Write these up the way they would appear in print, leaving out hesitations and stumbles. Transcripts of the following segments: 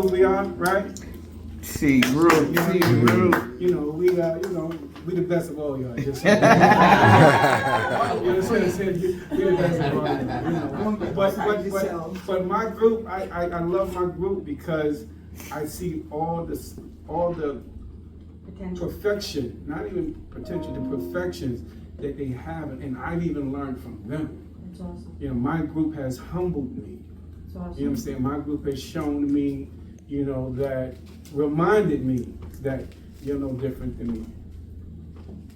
group we are, right? C group, C group. You know, we we the best of all y'all. Just we the best of all y'all. You know. But my group, I love my group because I see all the perfection, not even potential, the perfections that they have, and I've even learned from them. That's awesome. You know, my group has humbled me. That's awesome. You know what I'm saying? My group has shown me, you know, that reminded me that you're no different than me.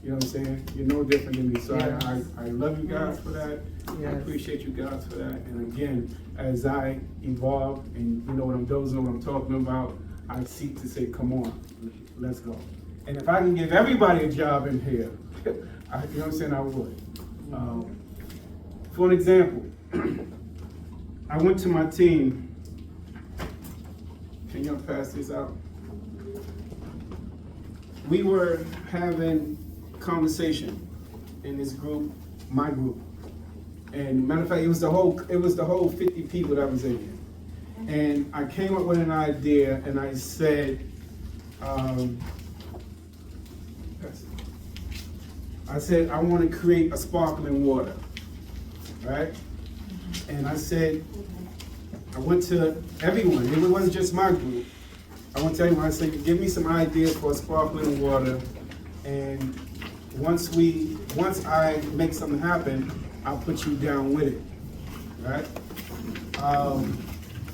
You know what I'm saying? You're no different than me. So Yes. I love you guys for that. Yes. I appreciate you guys for that. And again, as I evolve and you know what I'm dozing, what I'm talking about, I seek to say, come on, let's go. And if I can give everybody a job in here, you know what I'm saying, I would. For an example, I went to my team. Can y'all pass this out? We were having conversation in this group, my group. And matter of fact, it was the whole 50 people that was in here. And I came up with an idea and I said, I want to create a sparkling water, right? And I said, I went to everyone, it wasn't just my group. I went to everyone, I said, give me some ideas for a sparkling water, and once I make something happen, I'll put you down with it, right?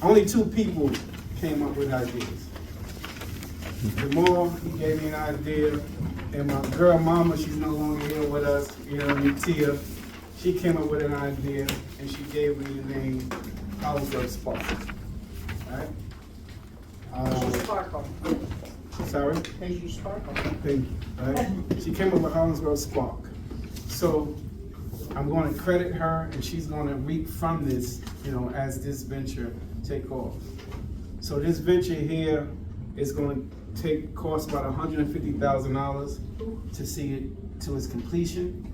Only 2 people came up with ideas. Jamal, he gave me an idea, and my girl mama, she's no longer here with us, you know, Tia, she came up with an idea, and she gave me the name Hollingsworth Spark, right? Sparkle. Sorry? As you sparkle. Thank you, right? She came up with Hollingsworth Spark. So I'm going to credit her, and she's going to reap from this, you know, as this venture take off. So this venture here is going to cost about $150,000 to see it to its completion.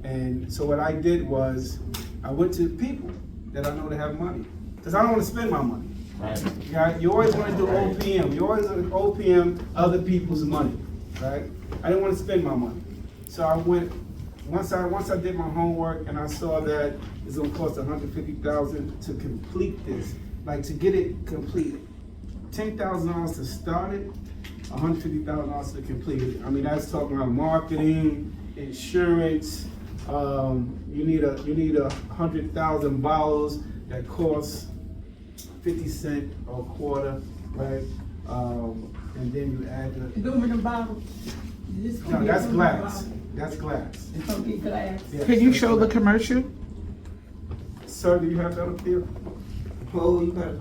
And so what I did was I went to people that I know that have money, because I don't want to spend my money. Right. You always want to do OPM. You always want to OPM other people's money, right? I didn't want to spend my money, so I went. Once I did my homework and I saw that it's going to cost $150,000 to complete this, like to get it completed. $10,000 to start it, $150,000 to complete it. I mean, that's talking about marketing, insurance. You need 100,000 bottles that costs 50 cents or a quarter, right? And then you add the. Aluminum bottle. No, that's glass. That's glass. It's gonna be glass. Yes, Can you that's show the glass. commercial? Sir, do you have that up there? Oh, you got a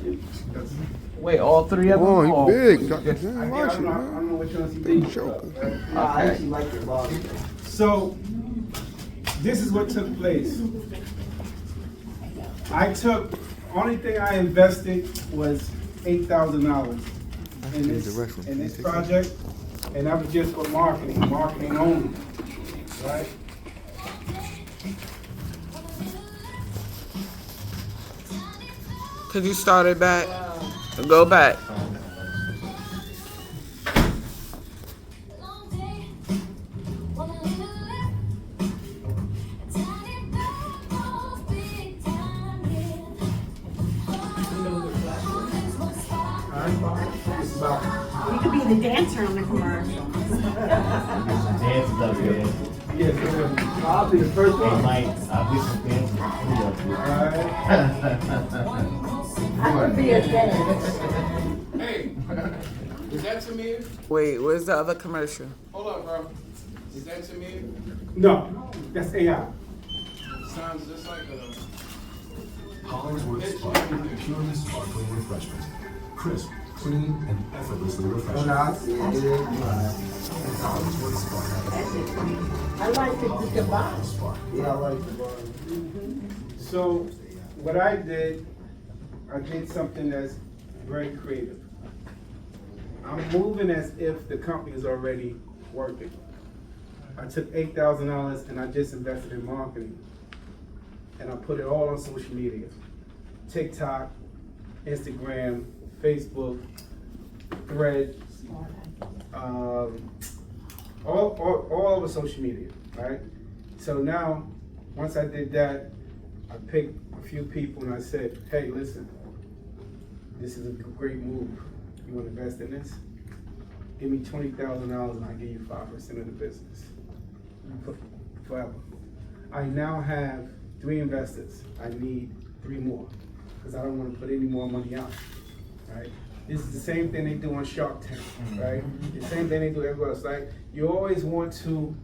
Yes. Wait, all 3 of them? Oh, Or- he big. Yes. Dr. Jan, watch it, I man. don't know which ones he Big did. joker. I actually like the bottle. So, this is what took place. Only thing I invested was $8,000 in this project, and that was just for marketing only, right? Could you start it back? Go back. It's about, You could be the dancer on the commercial. Dance up here. yes, I'll be the first Hey, one. Mike, I'll be some dancing. I would be a dancer. Hey, is that Tamir? Wait, where's the other commercial? Hold up, bro. Is that Tamir? No, that's AI. Sounds just like a. Hollingsworth Spark, purely sparkling refreshment. Crisp, clean, and effortlessly refreshing. Hollingsworth Spark. I like the bottle. Spark. Yeah, I like the bottle. So, what I did something that's very creative. I'm moving as if the company is already working. I took $8,000 and I just invested in marketing. And I put it all on social media. TikTok, Instagram, Facebook, Thread, all over social media, right? So now, once I did that, I picked a few people and I said, hey, listen, this is a great move. You want to invest in this? Give me $20,000 and I'll give you 5% of the business. Forever. I now have 3 investors. I need 3 more because I don't want to put any more money out, right? This is the same thing they do on Shark Tank, right? The same thing they do everywhere else. Like, you always want to,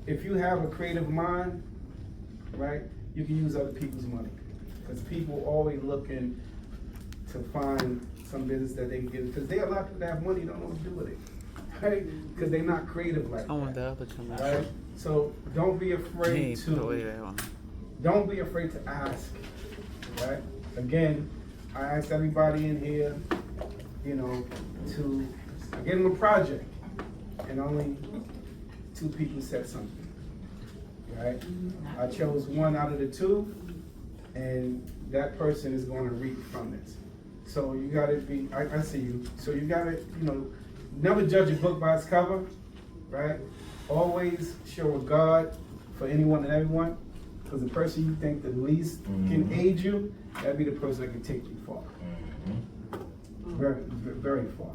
if you have a creative mind, right, you can use other people's money. Because people always looking to find some business that they can get, because there are a lot of people that have money don't know what to do with it, right? Because they're not creative like I want that, the other commercial. right? So don't be afraid Hey, don't be afraid to ask, right? Again, I asked everybody in here, you know, I gave them a project, and only 2 people said something, right? I chose 1 out of the 2, and that person is going to reap from this. So you gotta be, I see you, so you gotta, you know, never judge a book by its cover, right? Always show regard for anyone and everyone, because the person you think the least can aid you, that'd be the person that can take you far. Very, very far.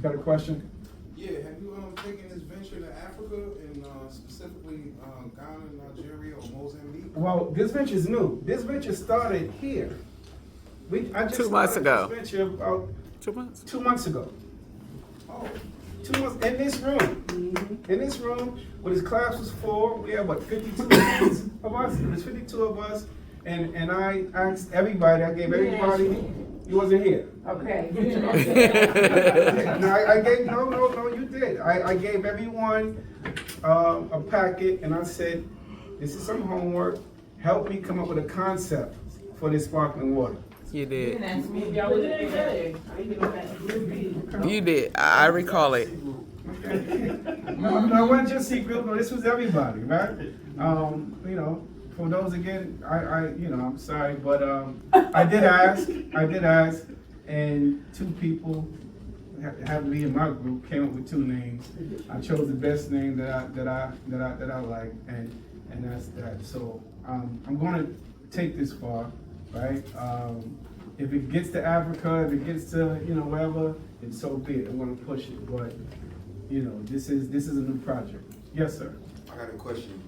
Got a question? Yeah, have you taken this venture to Africa and specifically Ghana, Nigeria, or Mozambique? Well, this venture is new. This venture started here. I just 2 months started ago. This venture about 2 months. 2 months ago. Oh, 2 months in this room. In this room, when his class was full, we had what, 52 of us? It was 52 of us, and I asked everybody. I gave everybody. You wasn't here. Okay. No, I gave no. You did. I gave everyone a packet, and I said, "This is some homework. Help me come up with a concept for this sparkling water." You did. Maybe I was there. You did. I recall it. No, it wasn't just secret. No, this was everybody, right? You know, for those again, I'm sorry, but I did ask, and 2 people happened to be in my group came up with 2 names. I chose the best name that I like, and that's that. So I'm going to take this far, right? If it gets to Africa, if it gets to wherever, it's so be it. I'm going to push it, but this is a new project. Yes, sir. I got a question.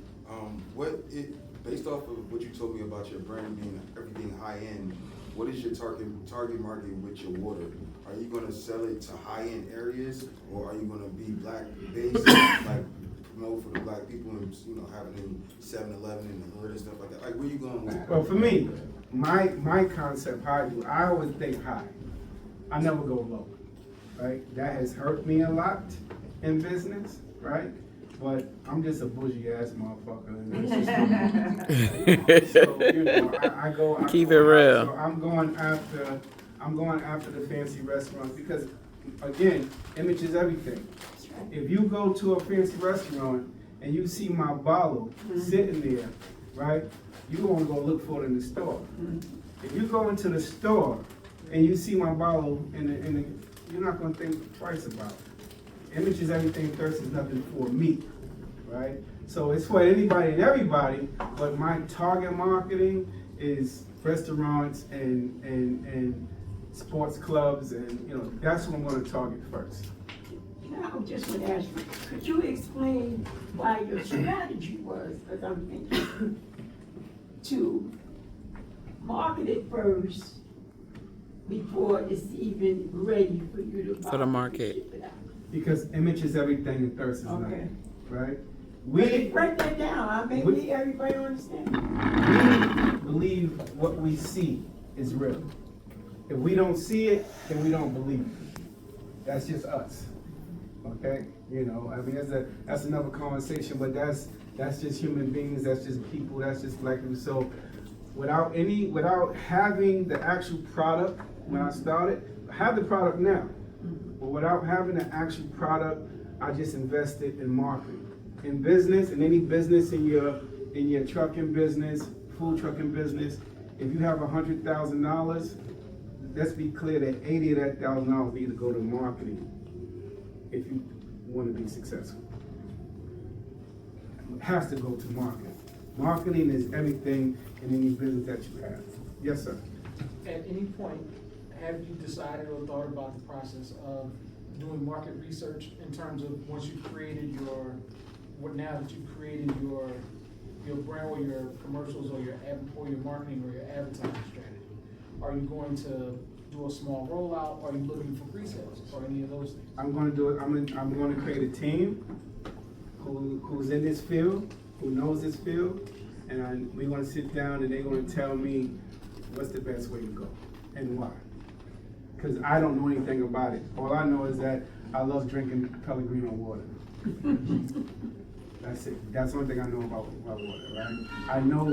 Based off of what you told me about your brand being everything high end, what is your target market with your water? Are you going to sell it to high end areas, or are you going to be black based, like promote for the black people and having in 7-Eleven in the hood and stuff like that? Like, where you going with that? Well, for me, my concept, how I always think high. I never go low, right? That has hurt me a lot in business, right? But I'm just a bougie ass motherfucker. And it's just so, I go. Keep it real. So I'm going after the fancy restaurants because, again, image is everything. If you go to a fancy restaurant and you see my bottle sitting there, right? You want to go look for it in the store. If you go into the store and you see my bottle you're not going to think twice about it. Image is everything, thirst is nothing for me, right? So it's for anybody and everybody, but my target marketing is restaurants and sports clubs, and that's what I'm going to target first. I just want to ask you, could you explain why your strategy was, because I'm thinking, to market it first before it's even ready for you to buy For the market. ship it out? Because image is everything and thirst is Okay. nothing, right? We break that down. I mean, we- everybody understand. We believe what we see is real. If we don't see it, then we don't believe it. That's just us. Okay? I mean, that's another conversation, but that's just human beings, that's just people, that's just black people. So without having the actual product when I started, I have the product now. But without having the actual product, I just invested in marketing. In business, in any business, in your trucking business, food trucking business, if you have $100,000, let's be clear that 80 of that $1,000 need to go to marketing if you want to be successful. It has to go to marketing. Marketing is everything in any business that you have. Yes, sir. At any point, have you decided or thought about the process of doing market research in terms of once you've created now that you've created your brand or your commercials or your marketing or your advertising strategy? Are you going to do a small rollout? Are you looking for pre-sales or any of those things? I'm going to do it. I'm going to create a team who's in this field, who knows this field, and we're going to sit down and they're going to tell me what's the best way to go and why. Because I don't know anything about it. All I know is that I love drinking Pellegrino water. That's it. That's the only thing I know about water, right? I know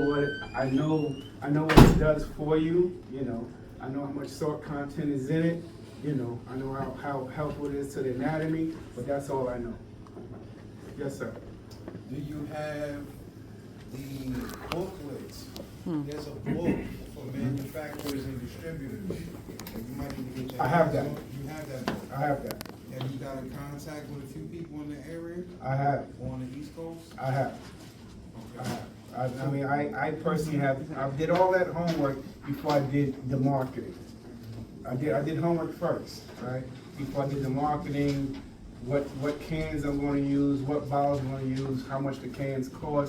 what it does for you, you know. I know how much salt content is in it, you know. I know how helpful it is to the anatomy, but that's all I know. Yes, sir. Do you have the booklets? There's a book for manufacturers and distributors. You might need to get that. I have that. You have that book. I have that. Have you got in contact with a few people in the area? I have. On the East Coast? I have. Okay. I mean, I personally have, I did all that homework before I did the marketing. I did homework first, right? Before I did the marketing, what cans I'm gonna use, what bottles I'm gonna use, how much the cans cost,